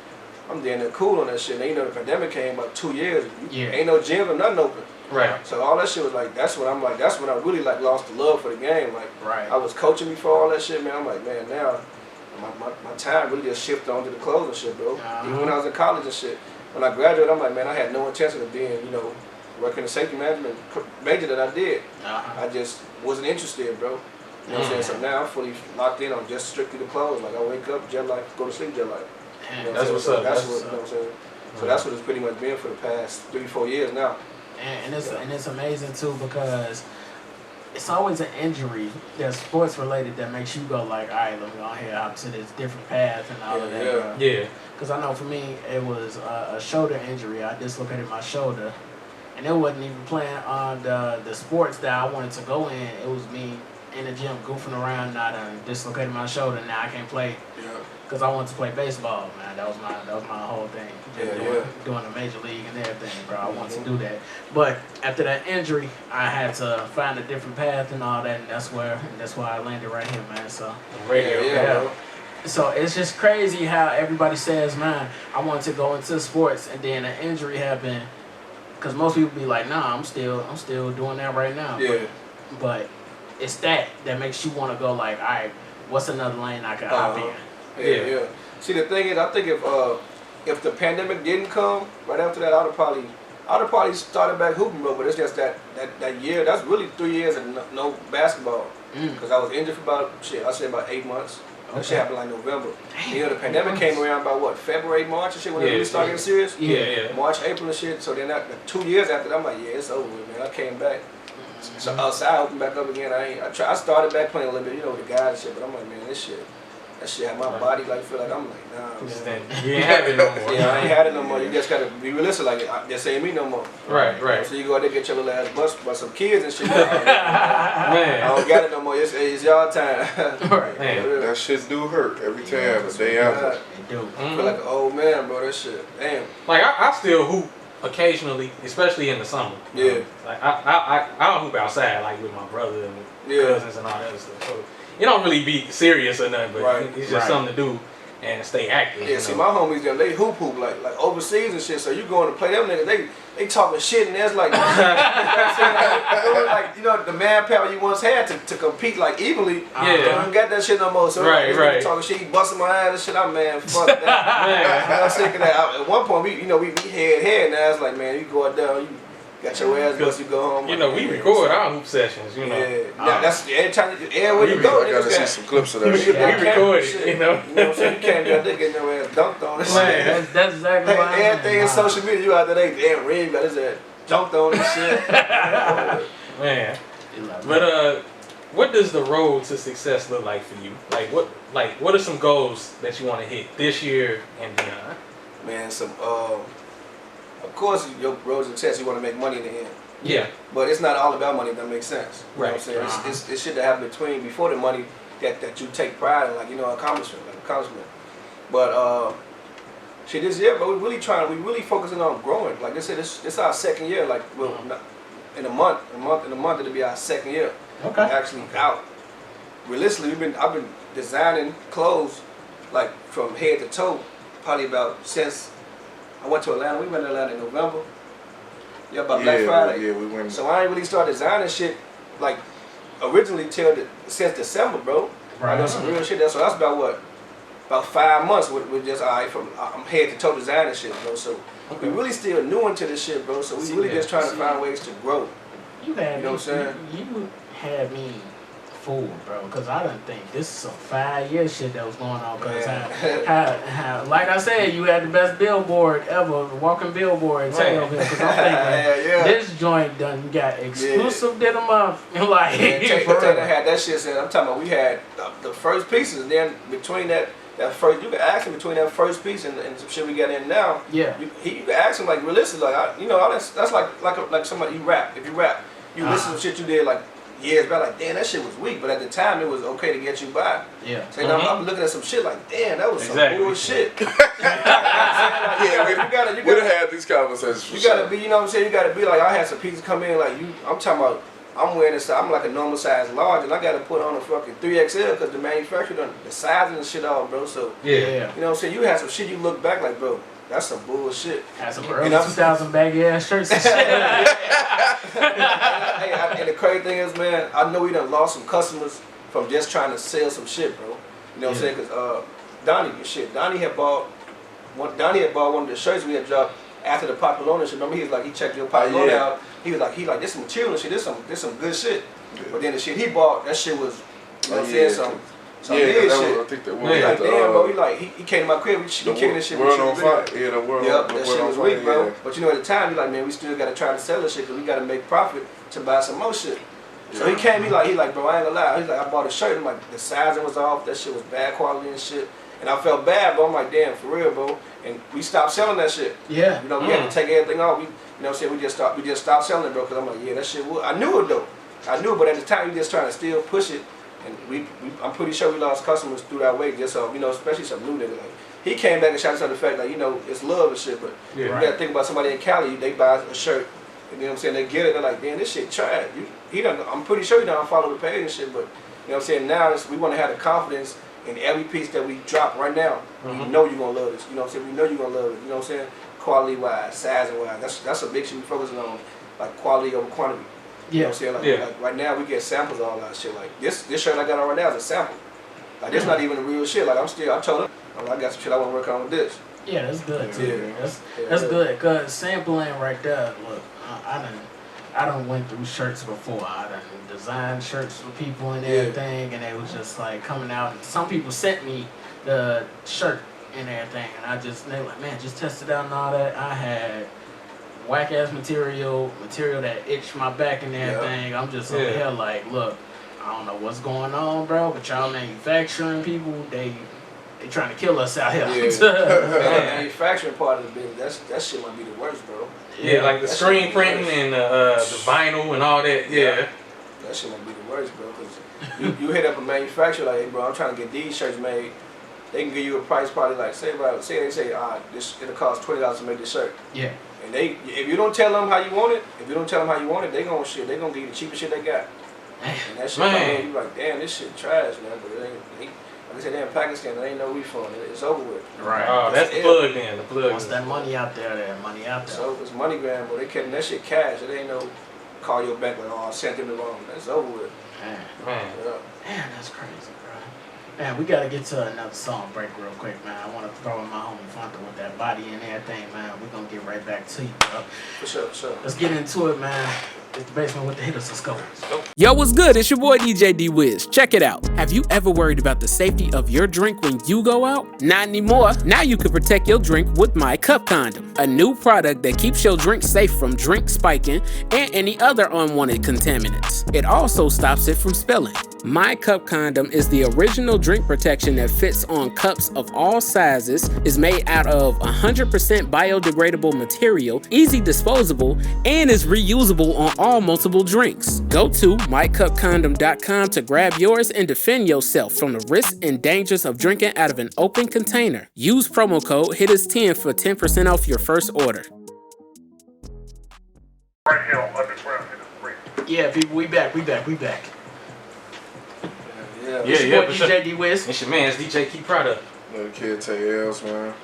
down there cool on that shit. And the pandemic came about 2 years. Ain't no gym or nothing open. Right. So all that shit was like, that's when I really like lost the love for the game. Like, I was coaching before all that shit, man. I'm like, man, now my time really just shifted onto the clothes and shit, bro. Even when I was in college and shit. When I graduated, I'm like, man, I had no intention of being, working in safety management major that I did. I just wasn't interested, bro. You know what I'm saying? So now I'm fully locked in on just strictly the clothes. Like I wake up, Jetlyfe, go to sleep, Jetlyfe. That's what's up. That's what, you know what I'm saying? So that's what it's pretty much been for the past 3-4 years now. And it's amazing too, because it's always an injury that's sports related that makes you go like, all right, let me go ahead out to this different path and all of that. Bro. Yeah. Because I know for me, it was a shoulder injury. I dislocated my shoulder, and it wasn't even playing on the sports that I wanted to go in. It was me in the gym goofing around, and I done dislocated my shoulder. Now I can't play because I wanted to play baseball, man. That was my whole thing. Doing the major league and everything, bro. I wanted to do that. But after that injury, I had to find a different path and all that, and that's why I landed right here, man. So Radio. So it's just crazy how everybody says, man, I wanted to go into sports, and then an injury happened. Because most people be like, nah, I'm still doing that right now. Yeah. But it's that makes you want to go like, all right, what's another lane I could hop in? Yeah. See, the thing is, I think if the pandemic didn't come right after that, I'd have probably started back hooping, bro. But it's just that year. That's really 3 years of no basketball. Because I was injured for about 8 months. That shit happened like November. Damn, you know, the pandemic came around about what, February, March and shit when it really started getting serious? Yeah. March, April and shit. So then 2 years after that, I'm like, yeah, it's over with, man. I came back. So outside, I opened back up again. I started back playing a little bit, you know, with the guys and shit, but I'm like, man, that shit had my body like feel like I'm like, nah, man. You ain't have it no more. Yeah, I ain't had it no more. You just gotta be realistic, like this ain't me no more. Right. So you go out there get your little ass bust by some kids and shit. Man, I don't got it no more. It's y'all time. Right. Man. That shit do hurt every time. The day after. It do. I feel like an old man, bro. That shit, damn. Like I still hoop occasionally, especially in the summer. Yeah. Like I don't hoop outside like with my brother and cousins and all that stuff. So it don't really be serious or nothing, but it's just something to do and stay active. Yeah, see my homies them, they hoop like overseas and shit. So you going to play them niggas, they talking shit and that's like, you know what I'm saying? Like, you know, the manpower you once had to compete like evenly. I don't got that shit no more. So right. Talking shit, he busting my ass and shit. I'm man, fuck that. I'm sick of that. At one point, we head now. It's like, man, you go out there, you got your ass bust, you go home. You know, we record our hoop sessions, you know. Yeah, that's every time, everywhere you go. I gotta see some clips of that shit. We record it, you know. You know what I'm saying? You can't be out there getting your ass dunked on and shit. Man, that's exactly why. Everything in social media, you out there, they damn Reem got his ass dunked on and shit. Man. But what does the road to success look like for you? What are some goals that you want to hit this year and beyond? Man, of course, your road to success, you want to make money in the end. Yeah. But it's not all about money, if that makes sense. You know Right. what I'm saying? It's shit that happen before the money that you take pride in, like, you know, accomplishment. But shit, this year, but we really focusing on growing. Like I said, this our second year. Like, in a month, it'll be our second year. Okay. Actually out. Realistically, I've been designing clothes like from head to toe, probably about since I went to Atlanta. We went to Atlanta in November. Yeah, about Black Friday. Yeah, we went. So I ain't really started designing shit like originally since December, bro. Right. I know some real shit. So that's about what? About 5 months with just I'm head to toe designing shit, bro. So we really still new into this shit, bro. So we really just trying to find ways to grow. You know what I'm saying? You had me fooled, bro, because I didn't think this is some 5 year shit that was going on. Because how, like I said, you had the best billboard ever, walking billboard in Taylorville. Because I'm thinking this joint done got exclusive did them up. Like, Taylor had that shit said. I'm talking about we had the first pieces, and then between that first, you can ask him between that first piece and some shit we got in now. Yeah, you can ask him like realistically, like that's like somebody you rap. If you rap, you listen to shit you did like years back, like damn that shit was weak, but at the time it was okay to get you by. Yeah. So I'm looking at some shit like damn that was some bullshit. We have had these conversations. You gotta be, you know what I'm saying? You gotta be like I had some pieces come in like you. I'm talking about. I'm wearing this. I'm like a normal size large, and I gotta put on a fucking 3XL because the manufacturer done the sizing and shit off, bro. So yeah, you know what I'm saying? You had some shit you look back like, bro. That's some bullshit. Had some early 2000 baggy ass shirts and shit. And the crazy thing is, man, I know we done lost some customers from just trying to sell some shit, bro. You know what I'm saying? Because Donnie had bought one of the shirts we had dropped after the Popolona shit. Remember, he was like, he checked your Popolona out. He was like, this some material and shit. This some good shit. Yeah. But then the shit he bought, that shit was, you know what I'm saying? Some weird shit. I think that was like, damn, bro. He came to my crib. We kicking this shit. World on fire. Yeah, the world. Yep, that shit was weak, bro. Yeah. But you know, at the time, you like, man, we still got to try to sell this shit because we got to make profit to buy some more shit. So he came, he like, bro, I ain't gonna lie. He's like, I bought a shirt. I'm like, the sizing was off. That shit was bad quality and shit. And I felt bad, bro. I'm like, damn, for real, bro. And we stopped selling that shit. Yeah. You know, we had to take everything off. We, you know what I'm saying? We just stopped selling it, bro. Cause I'm like, yeah, that shit would. I knew it though. I knew it, but at the time, we just trying to still push it. And I'm pretty sure we lost customers through that way. Just so, you know, especially some new niggas. Like, he came back and shot us on the fact, like, you know, it's love and shit. But you gotta think about somebody in Cali. They buy a shirt. You know what I'm saying? They get it, they're like, damn, this shit trash. I'm pretty sure you don't follow the page and shit, but you know what I'm saying? Now we want to have the confidence in every piece that we drop right now. We know you're gonna love this. You know what I'm saying? We know you're gonna love it. You know what I'm saying? Quality wise, size wise. That's a big shit we focusing on, like quality over quantity. You know what I'm saying? Like right now we get samples of all that shit. Like this shirt I got on right now is a sample. Like this not even the real shit. Like I told him, I got some shit I want to work on with this. Yeah, that's good too. That's good. Cause sampling right there. Look, I done went through shirts before. I done designed shirts for people and everything, and it was just like coming out. And some people sent me the shirt and everything, and they were like, man, just test it out and all that. I had whack ass material that itched my back and everything. I'm just over here like, look, I don't know what's going on, bro, but y'all manufacturing people, they trying to kill us out here. The manufacturing part of the business, that shit might be the worst, bro. Yeah, like the screen printing and the vinyl and all that. Yeah. That shit might be the worst, bro. Cause you hit up a manufacturer like, hey, bro, I'm trying to get these shirts made. They can give you a price probably like, say they say, it'll cost $20 to make this shirt. Yeah. And if you don't tell them how you want it, they gonna give you the cheapest shit they got. And that shit, you like, damn, this shit trash, man. But it ain't. Like I said, they're in Pakistan, there ain't no refund. It's over with. Right. Oh, that's the plug then. The plug. Once that money out there, So it's money grab, but they kept that shit cash. It ain't no call your bank like, I sent them the wrong. That's over with. Man, that's crazy, bro. Man, we gotta get to another song break real quick, man. I want to throw in my homie Fonta with that body and everything, man. We're gonna get right back to you, bro. For sure. Let's get into it, man. It's the basement with the Hittas. Let's go. Yo, what's good? It's your boy DJ D-Wiz. Check it out. Have you ever worried about the safety of your drink when you go out? Not anymore. Now you can protect your drink with My Cup Condom, a new product that keeps your drink safe from drink spiking and any other unwanted contaminants. It also stops it from spilling. My Cup Condom is the original drink protection that fits on cups of all sizes, is made out of 100% biodegradable material, easy disposable, and is reusable on all multiple drinks. Go to mycupcondom.com to grab yours and defend yourself from the risks and dangers of drinking out of an open container. Use promo code HITTAS10 for 10% off your first order. Right here on Undergroundhittas. Yeah, people, we back. Yeah, for sure. DJ D-Wiz. It's your man, it's DJ Key Product. Little kid Tay-Ls, man.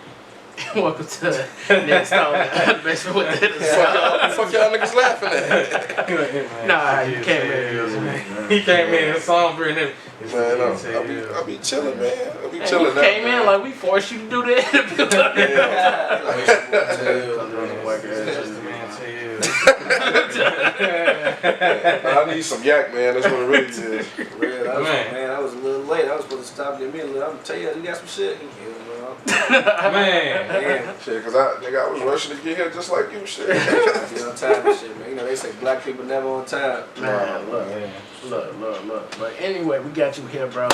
Welcome to the next basement with the Fuck y'all niggas laughing at? Nah, you came in. He came in a song for him. Man, I be chilling, man. I be chilling. You came in like we forced you to do the interview. I need some yak, man. That's what it really is. Man, I was a little late. I was supposed to stop in the middle. I'm tell you got some shit. Man. Shit, cause I was rushing to get here just like you, shit. Be on time and shit, man. You know they say black people never on time. Man, look. But anyway, we got you here, bro.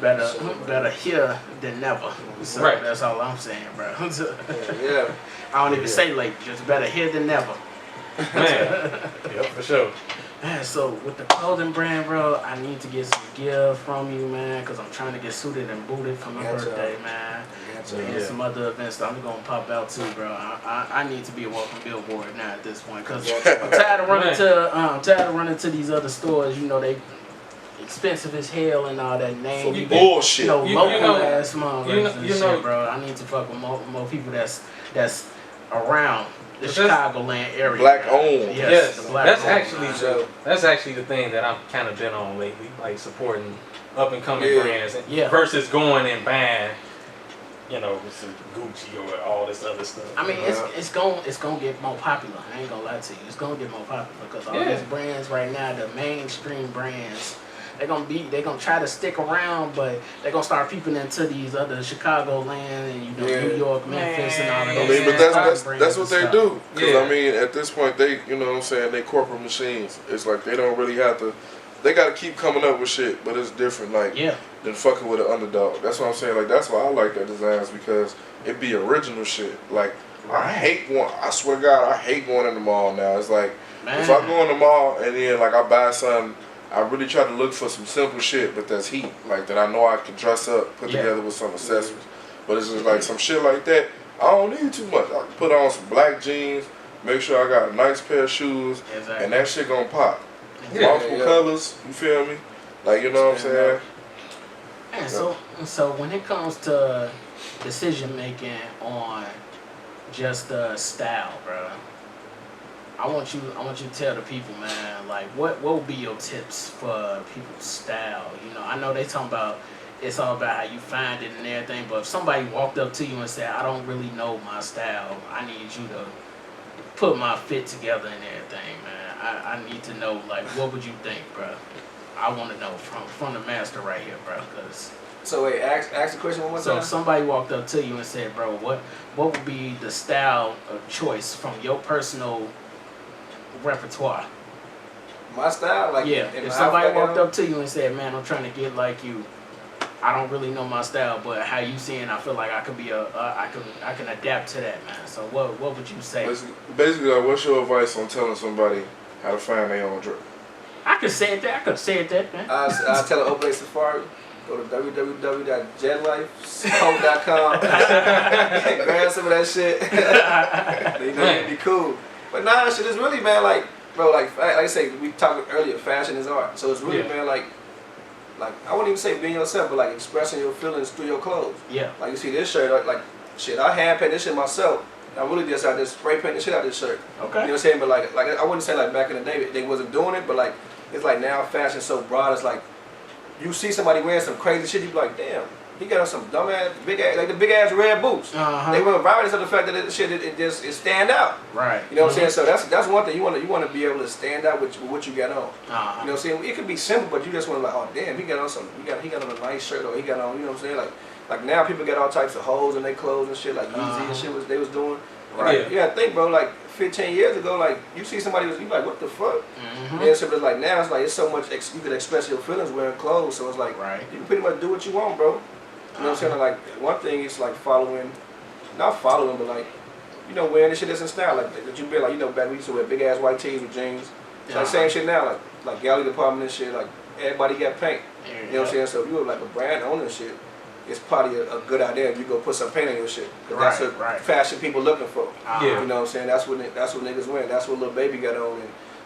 Better here than never. So that's all I'm saying, bro. Yeah. I don't even say late. Just better here than never. Man. Yep, for sure. Man, so with the clothing brand, bro, I need to get some gear from you, man, because I'm trying to get suited and booted for my birthday, man. And some other events that I'm going to pop out too, bro. I need to be a walking billboard now at this point, because I'm tired of running to these other stores. You know, they expensive as hell and all that name. Bullshit. Local ass motherfuckers and shit, bro. I need to fuck with more people that's around the Chicagoland area. Black owned. Yes, that's owned, actually the thing that I've kind of been on lately, like supporting up and coming brands versus going and buying, you know, some Gucci or all this other stuff. I mean, it's gonna get more popular. I ain't gonna lie to you. It's gonna get more popular because all these brands right now, the mainstream brands, they're gonna try to stick around, but they're gonna start peeping into these other Chicagoland and New York, Memphis, and all that. I mean, but that's what they do. Because I mean, at this point, they, you know what I'm saying, they corporate machines. It's like they don't really have to they gotta keep coming up with shit, but it's different, like than fucking with an underdog. That's what I'm saying. Like that's why I like that designs because it be original shit. Like I hate going. I swear to God, I hate going in the mall now. It's like if I go in the mall and then like I buy something, I really try to look for some simple shit, but that's heat. Like that I know I can dress up, put together with some accessories. But it's just like some shit like that. I don't need too much. I can put on some black jeans, make sure I got a nice pair of shoes, and that shit gonna pop. Multiple colors, you feel me? Like, you know what I'm saying? And so when it comes to decision making on just style, bro, I want you to tell the people, man, like what would be your tips for people's style? You know, I know they talking about it's all about how you find it and everything, but if somebody walked up to you and said, I don't really know my style, I need you to put my fit together and everything, man. I need to know, like, what would you think, bro? I want to know from the master right here, bro. Cause so wait, ask the question one more time. So if somebody walked up to you and said, bro, what would be the style of choice from your personal repertoire? My style, like if somebody walked up to you and said, man, I'm trying to get like you. I don't really know my style, but how you seeing, I feel like I could be I can adapt to that, man. So what would you say? Basically, like, what's your advice on telling somebody how to find their own drip? I could say it that, man. I'll tell an Open Safari. Go to www.jetlyfe.com. Grab some of that shit. You know, it'd be cool. But nah, shit is really, man, like, bro, like I say, we talked earlier, fashion is art. So it's really, man, like I wouldn't even say being yourself, but like expressing your feelings through your clothes. Yeah. Like you see this shirt, like shit, I hand paint this shit myself. I really just spray paint the shit out of this shirt. Okay. You know what I'm saying? But like I wouldn't say like back in the day they wasn't doing it, but like it's like now fashion's so broad. It's like you see somebody wearing some crazy shit, you be like, damn, he got on some dumb ass big ass, like the big ass red boots. They went viral because of the fact that it stand out. Right. You know what I'm saying? So that's one thing you want to be able to stand out with what you got on. You know what I'm saying? It could be simple, but you just want to like, oh damn, he got on a nice shirt, or he got on, you know what I'm saying? Like now people got all types of holes in their clothes and shit, like Yeezy and shit they was doing. Right. You gotta think, bro, like 15 years ago, like you see somebody you like, what the fuck? And so it's like now it's so much you can express your feelings wearing clothes, so it's like you can pretty much do what you want, bro. You know what I'm saying? Like one thing is like not following, but like, you know, wearing this shit that's in style. Like that you be like, you know, back we used to wear big ass white tees with jeans. It's like same shit now, like gallery department and shit, like everybody got paint. You know what I'm saying? So if you were like a brand owner and shit, it's probably a good idea if you go put some paint on your shit. That's what fashion people looking for. You know what I'm saying? That's what niggas wearing. That's what Lil Baby got on,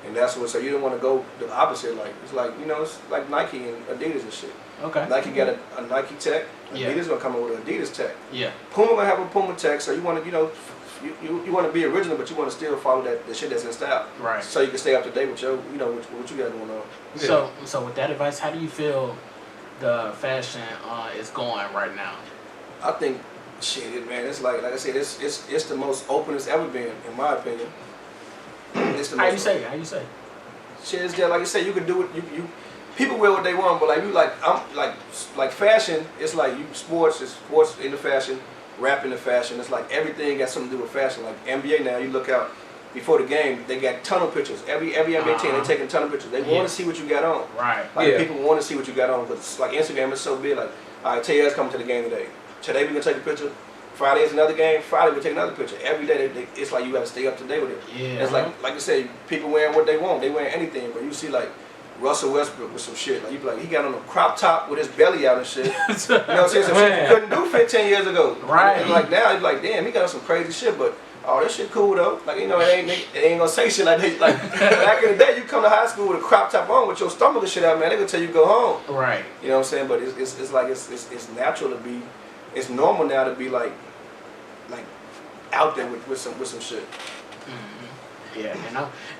and that's what. So you don't want to go the opposite. Like it's like, you know, it's like Nike and Adidas and shit. Okay. Nike got a Nike tech. Adidas gonna come up with an Adidas tech. Yeah. Puma gonna have a Puma tech. So you want to, you know, you want to be original, but you want to still follow the shit that's in style. Right. So you can stay up to date with your, you know, what you got going on. Yeah. So with that advice, how do you feel the fashion is going right now? I think, shit, man, it's like I said, it's the most open it's ever been, in my opinion. It's the How you say? Shit, it's just like you say, you can do it. You people wear what they want, but like you I'm like fashion. It's like sports in the fashion, rap in the fashion. It's like everything got something to do with fashion. Like NBA now, you look out before the game, they got ton of pictures. Every NBA team, they taking ton of pictures. They want to see what you got on. Right. Like people want to see what you got on, because like Instagram is so big. Like, all right, Tay coming to the game today. Today we gonna take a picture. Friday is another game. Friday we take another picture. Every day it's like you gotta stay up to date with it. Yeah. It's like I said, people wearing what they want. They wearing anything, but you see like Russell Westbrook with some shit. Like you be like, he got on a crop top with his belly out and shit. You know what I'm saying? Some shit you couldn't do 15 years ago. Right. And like now, you're like, damn, he got on some crazy shit, but oh, that shit cool though. Like, you know, it ain't gonna say shit like that. Like back in the day, you come to high school with a crop top on with your stomach and shit out, man. They gonna tell you to go home. Right. You know what I'm saying? But it's like it's natural to be. It's normal now to be like out there with some shit. Yeah,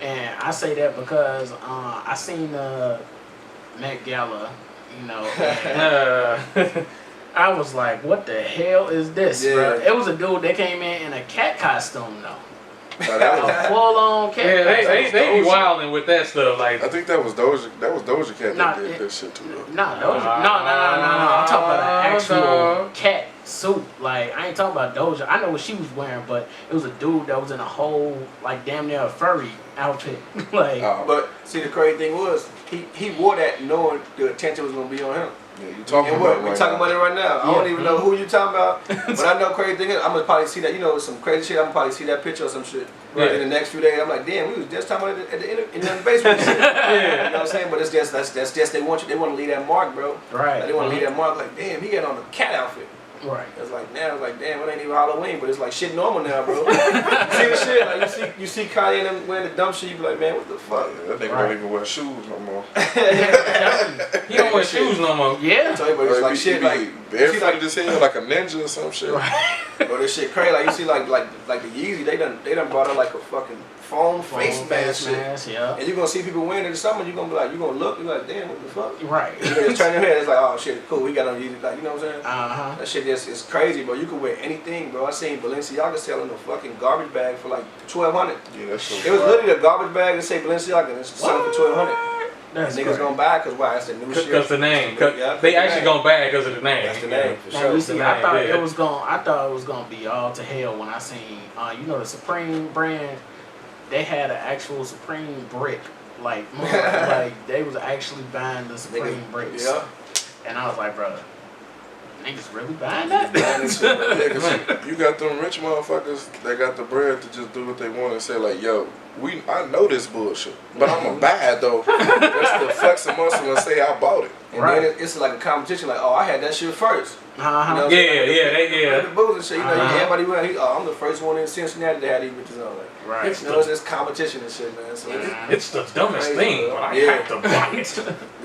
and I say that because I seen Met Gala, you know. And, I was like, what the hell is this, bro? It was a dude that came in a cat costume, though. A full-on cat costume. They be wilding with that stuff. Like, I think that was Doja Cat that did that shit too, though. No. I'm talking about an actual cat suit. Like, I ain't talking about Doja. I know what she was wearing, but it was a dude that was in a whole, like, damn near a furry outfit. Like, but see, the crazy thing was, he wore that knowing the attention was gonna be on him. Yeah, you talking and about we talking about it right now. I don't even know who you talking about, but I know crazy thing is I'm gonna probably see that. You know, some crazy shit. I'm gonna probably see that picture or some shit. Right. In the next few days, I'm like, damn, we was just talking about it in the basement. Shit. Yeah. You know what I'm saying? But it's just that's just they want to leave that mark, bro. Right. Like, they want to leave that mark. Like, damn, he got on a cat outfit. Right. It's like now, it's like damn, it ain't even Halloween, but it's like shit normal now, bro. You see the shit, like you see Kanye and them wearing the dumb shit, you be like, man, what the fuck? Yeah, that nigga don't even wear shoes no more. He don't wear shoes no more. Yeah. So everybody's like shit, like barefooted as hell, like a ninja or some shit. Bro, this shit crazy. Like you see, like the Yeezy, they done brought out like a fucking foam face mask shit. Yeah. And you gonna see people wearing it in summer. You gonna be like, you gonna look, you like, damn, what the fuck? Right. You just turn your head. It's like, oh shit, cool. We got on Yeezy, like you know what I'm saying? Uh-huh. That shit just is crazy, bro. You can wear anything, bro. I seen Balenciaga selling a fucking garbage bag for like $1,200. Yeah, that's so. It was literally a garbage bag that say Balenciaga and it's selling for $1,200. That's niggas gonna buy it because why? It's the new shit. Because the name. They actually gonna buy it because of the name. That's the name. For now, sure. you see, I thought it was gonna be all to hell when I seen, you know, the Supreme brand. They had an actual Supreme brick, like they was actually buying the Supreme bricks. Yeah. And I was like, bro, niggas really buying that? Yeah, because you got them rich motherfuckers that got the bread to just do what they want and say like, yo, I know this bullshit, but I'm gonna buy it though. Just to flex a muscle and say I bought it. And then it's like a competition, like, oh, I had that shit first. Uh-huh. You know the boots and shit. You know, everybody wearing. I'm the first one in Cincinnati that had these bitches on. Like, right. You know, it's competition and shit, man. So it's the dumbest thing, but I had to buy it.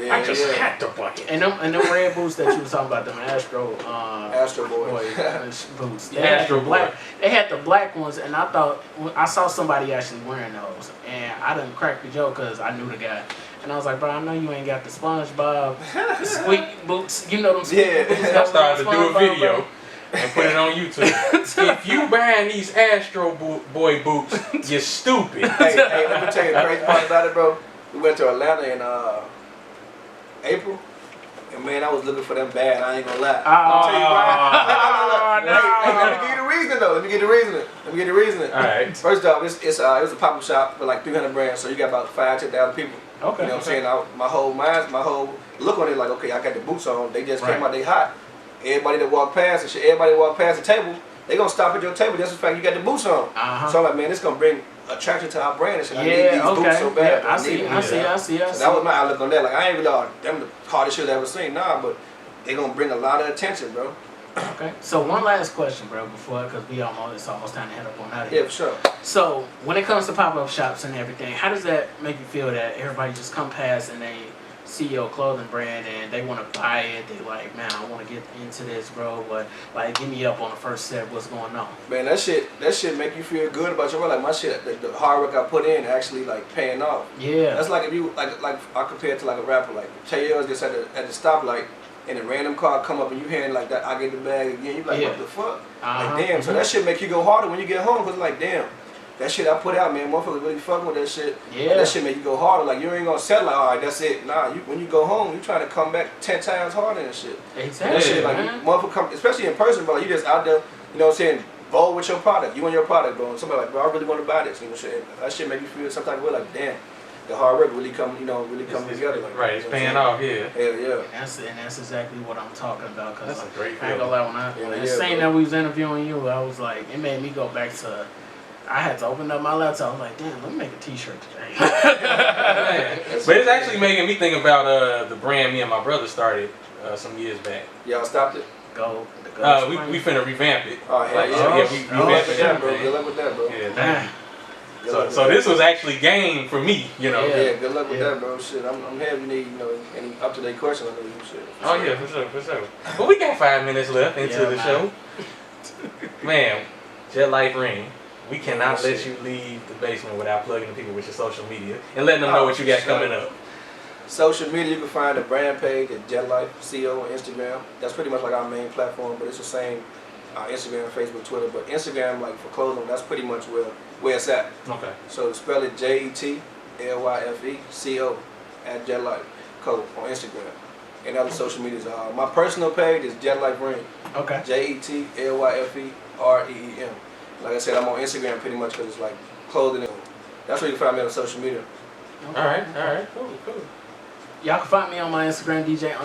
I just had to buy it. And them red boots that you was talking about, them Astro Boy boots. They had the black. They had the black ones, and I saw somebody actually wearing those, and I didn't crack the joke because I knew the guy. And I was like, bro, I know you ain't got the SpongeBob squeak boots. You know them squeak boots. I started to do a video and put it on YouTube. If you buying these Astro Boy boots, you're stupid. Hey, let me tell you the crazy part about it, bro. We went to Atlanta in April. And man, I was looking for them bad. I ain't gonna lie. I'll tell you why. Let me give you the reason though. Let me give you the reasoning. All right. First off, it was a pop-up shop for like 300 brands, so you got about 5,000-10,000 people. Okay. You know what I'm saying? My whole look on it like, okay, I got the boots on. They just came out. They hot. Everybody that walk past and shit. Everybody that walk past the table, they gonna stop at your table just the fact you got the boots on. So I'm like, man, this gonna bring attraction to our brand and shit. I need these boots so bad. Yeah, I see. So that was my outlook on that. Like, I ain't really them the hardest shit I ever seen. Nah, but they gonna bring a lot of attention, bro. Okay. So one last question, bro, because it's almost time to head up on out of here. Yeah, for sure. So when it comes to pop-up shops and everything, how does that make you feel that everybody just come past and they see your clothing brand and they want to buy it? They like, man, I want to get into this, bro. But like, give me up on the first step. What's going on? Man, that shit make you feel good about your work. Like my shit, the hard work I put in actually like paying off. Yeah. That's like if you like I compare it to like a rapper. Like Taylor's just at the stoplight. And a random car come up and you hand like that, I get the bag again. You like, what the fuck? Like, damn. So that shit make you go harder when you get home. Cause like, damn, that shit I put out, man, motherfuckers really fucking with that shit. Yeah. Like, that shit make you go harder. Like, you ain't gonna settle like, all right, that's it. Nah, when you go home, you trying to come back 10 times harder and shit. Exactly. That shit, like, motherfucker come, especially in person, bro. Like, you just out there, you know what I'm saying, bold with your product. You and your product, bro. And somebody like, bro, I really want to buy this. You know what I'm saying? That shit make you feel some type of way, like, damn. The hard work really come together. Like, right, it's paying off, yeah. Hell yeah. And that's exactly what I'm talking about. Cause that's a great I ain't gonna lie, when I seen that we was interviewing you, I was like, it made me go back to, I had to open up my laptop. I was like, damn, let me make a t-shirt today. But it's actually making me think about the brand me and my brother started some years back. Y'all stopped it? We finna revamp it. Oh, hell yeah. We revamped it. Good luck with that, bro. Yeah, thank you. So this was actually game for me, you know. Yeah, good luck with that, bro. Shit, I'm happy you need, any up-to-date questions. I know you shit. Oh yeah, for sure. But we got 5 minutes left into the show. Man, Jetlyfe Reem, we cannot let you leave the basement without plugging the people with your social media and letting them know what you got coming up. Social media, you can find the brand page at Jetlyfe CO on Instagram. That's pretty much like our main platform, but it's the same Instagram, Facebook, Twitter. But Instagram, like for clothing, that's pretty much where it's at. Okay. So spell it Jetlyfe CO at Jetlyfe Co on Instagram. And other social medias. My personal page is Jetlyfe Reem. Okay. Jetlyfe Reem. Like I said, I'm on Instagram pretty much because it's like clothing. That's where you can find me on social media. All right, cool. Y'all can find me on my Instagram, DJ_D_WHIZZ.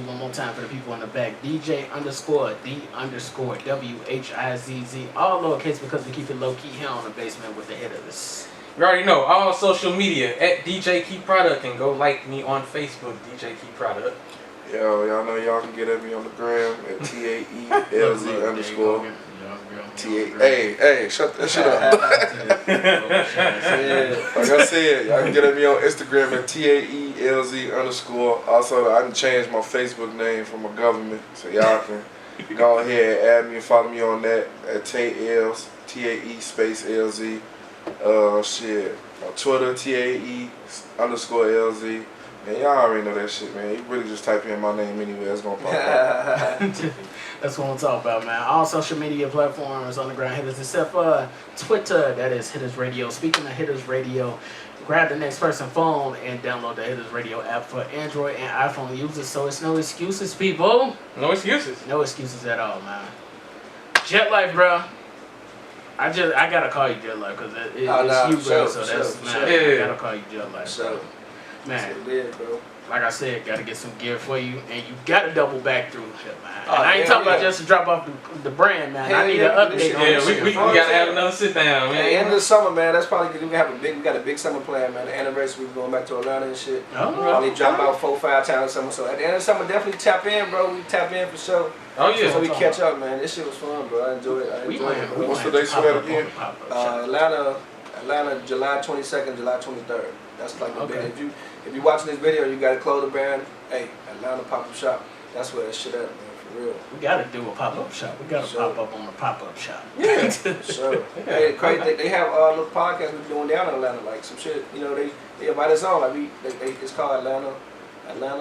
One more time for the people in the back. DJ_D_WHIZZ. All lowercase because we keep it low key here on the basement with the Hittas. You already know, all social media at DJ Key Product, and go like me on Facebook, DJ Key Product. Yo, y'all know y'all can get at me on the gram at TAELZ_. Hey, shut that shit up. Like I said, y'all can get at me on Instagram at TAELZ_. Also, I can change my Facebook name from my government, so y'all can go ahead and add me and follow me on that at TAE_LZ. Shit, on Twitter, TAE_LZ. Man, y'all already know that shit, man. You really just type in my name anywhere, it's gonna pop up. That's what I'm talking about, man. All social media platforms, Underground Hittas, except for Twitter, that is Hittas Radio. Speaking of Hittas Radio, grab the next person's phone and download the Hittas Radio app for Android and iPhone users, so it's no excuses, people. No excuses. No excuses at all, man. Jetlyfe, bro. I gotta call you Jetlyfe because it's you, bro. So that's man. I gotta call you Jetlyfe. So, man, bro. like I said, gotta get some gear for you, and you gotta double back through it, man. Oh, and I ain't talking about just to drop off the brand, man. I need an update on Yeah, this we gotta have another sit down, man. At the end of the summer, man, that's probably because we got a big summer plan, man. The anniversary, we're going back to Atlanta and shit. Probably drop about 4 or 5 times summer. So at the end of the summer, definitely tap in, bro. We tap in for sure. Oh yeah. So we catch up, man. This shit was fun, bro. I enjoyed it. What's the date for that again? Atlanta, July 22nd, July 23rd. That's like the big. If you watching this video, you got a clothing brand. Hey, Atlanta pop-up shop. That's where that shit at, man. For real. We gotta do a pop-up shop. We gotta pop up on the pop-up shop. Yeah, sure. Hey, crazy. They have little podcasts we're doing down in Atlanta, like some shit. You know, they invite us on. Like it's called Atlanta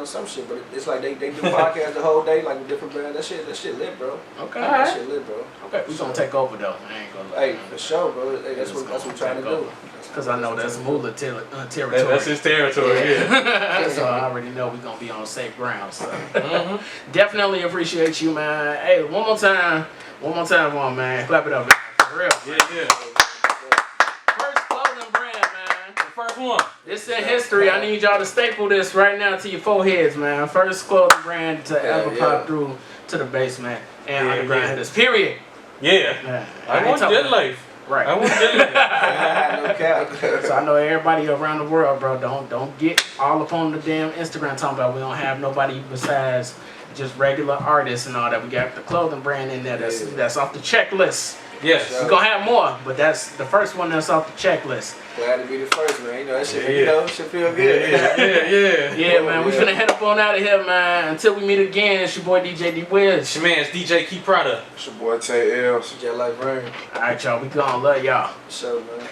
some shit. But it's like they do podcasts the whole day, like with different brands. That shit lit, bro. Okay. That shit lit, bro. Okay. We gonna take over though. I ain't gonna lie. Hey, for sure, bro. Hey, that's what we're trying to do. Because I know that's Moolah territory. That's his territory, yeah. So I already know we're going to be on safe ground. So definitely appreciate you, man. Hey, one more time for him, man. Clap it up, man. For real. Yeah. First clothing brand, man. The first one. This in history. I need y'all to staple this right now to your foreheads, man. First clothing brand to ever pop through to the basement and Underground Hittas. Period. Yeah. I want Jetlyfe. Right. I want Jetlyfe. No cap. So I know everybody around the world, bro, don't get all up on the damn Instagram talking about we don't have nobody besides just regular artists and all that. We got the clothing brand in there that's off the checklist. Yes. We're gonna have more, but that's the first one that's off the checklist. Glad to be the first, man. You know, that shit, shit feel good. Yeah, man. We finna head up on out of here, man. Until we meet again, it's your boy DJ D-Wiz. It's your man's DJ Key Product. It's your boy Tay L. Jetlyfe Reem. Alright, y'all. We gone. Love y'all. So, man.